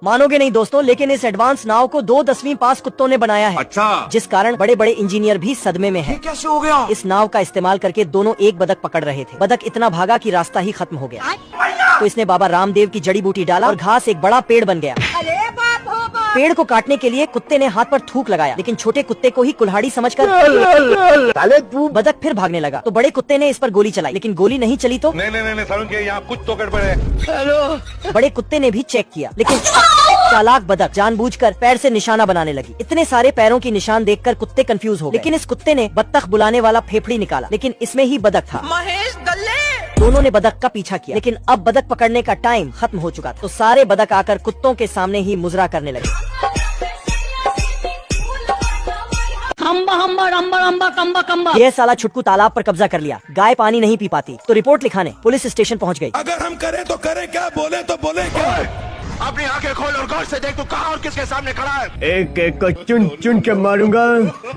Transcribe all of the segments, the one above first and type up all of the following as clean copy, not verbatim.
मानोगे नहीं दोस्तों, लेकिन इस एडवांस नाव को 2 10वीं पास कुत्तों ने बनाया है। अच्छा, जिस कारण बड़े बड़े इंजीनियर भी सदमे में हैं। कैसे हो गया? इस नाव का इस्तेमाल करके दोनों एक बतख पकड़ रहे थे। बतख इतना भागा कि रास्ता ही खत्म हो गया। तो इसने बाबा रामदेव की जड़ी बूटी डाला और घास एक बड़ा पेड़ बन गया। पेड़ को काटने के लिए कुत्ते ने हाथ पर थूक लगाया, लेकिन छोटे कुत्ते को ही कुल्हाड़ी समझकर बतख फिर भागने लगा। तो बड़े कुत्ते ने इस पर गोली चलाई, लेकिन गोली नहीं चली तो नहीं सारुण के यहाँ कुछ तो गड़बड़ है। बड़े कुत्ते ने भी चेक किया, लेकिन चालाक बतख जानबूझकर पैर से निशाना बनाने लगी। इतने सारे पैरों की निशान देखकर कुत्ते कंफ्यूज हो गए। लेकिन इस कुत्ते ने बत्तख बुलाने वाला फेफड़ी निकाला, लेकिन इसमें ही बतख था। महेश दल्ले। दोनों ने बतख का पीछा किया, लेकिन अब बतख पकड़ने का टाइम खत्म हो चुका था। तो सारे बतख आकर कुत्तों के सामने ही मुजरा करने लगे। हम्बा हम्बा रम्बा रम्बा कम्बा कम्बा। यह साला छुटकू तालाब पर कब्जा कर लिया। गाय पानी नहीं पी पाती, तो रिपोर्ट लिखाने पुलिस स्टेशन पहुंच गई। अगर हम करें तो करें क्या, बोले तो बोले क्या? अपनी आंखें खोल और गौर से देख, तू कहाँ और किसके सामने खड़ा है? एक एक को चुन चुन के मारूंगा।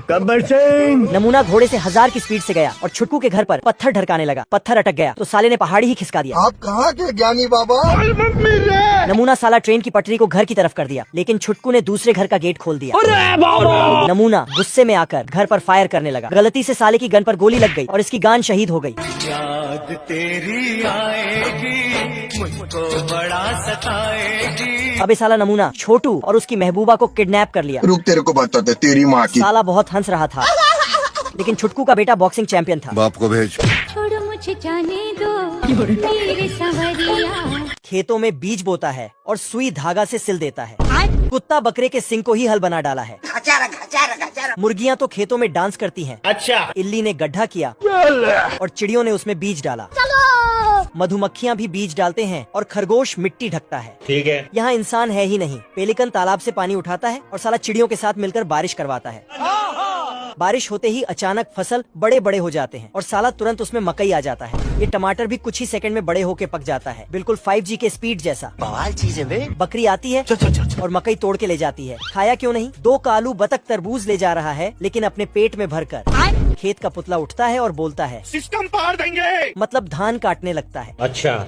गब्बर सिंह। नमूना घोड़े से 1000 की स्पीड से गया और छुटकू के घर पर पत्थर ढरकाने लगा। पत्थर अटक गया तो साले ने पहाड़ी ही खिसका दिया। आप कहाँ के ज्ञानी बाबा? नमूना साला ट्रेन की पटरी को घर की तरफ कर दिया, लेकिन छुटकू ने दूसरे घर का गेट खोल दिया। नमूना गुस्से में आकर घर पर फायर करने लगा। गलती से साले की गन पर गोली लग गई और इसकी गान शहीद हो गई। याद तेरी आएगी, मुझको बड़ा सताएगी। अबे साला नमूना छोटू और उसकी महबूबा को किडनैप कर लिया। रुक, तेरे को बताते तेरी माँ की। साला बहुत हंस रहा था, लेकिन छुटकू का बेटा बॉक्सिंग चैंपियन था। बाप को भेज। छोड़ो मुझे जाने दो मेरे संवरिया। खेतों में बीज बोता है और सुई धागा से सिल देता है। कुत्ता बकरे के सिंग को ही हल बना डाला है। मुर्गियाँ तो खेतों में डांस करती हैं। अच्छा। इल्ली ने गड्ढा किया और चिड़ियों ने उसमें बीज डाला। मधुमक्खियाँ भी बीज डालते हैं और खरगोश मिट्टी ढकता है। ठीक है। यहाँ इंसान है ही नहीं। पेलिकन तालाब से पानी उठाता है और साला चिड़ियों के साथ मिलकर बारिश करवाता है। बारिश होते ही अचानक फसल बड़े बड़े हो जाते हैं और साला तुरंत उसमें मकई आ जाता है। ये टमाटर भी कुछ ही सेकंड में बड़े होके पक जाता है, बिल्कुल 5G के स्पीड जैसा। बवाल चीज है बे। बकरी आती है और मकई तोड़ के ले जाती है। खाया क्यों नहीं? 2 का आलू बतख तरबूज ले जा रहा है, लेकिन अपने पेट में भरकर। खेत का पुतला उठता है और बोलता है, सिस्टम पार देंगे। मतलब धान काटने लगता है। अच्छा।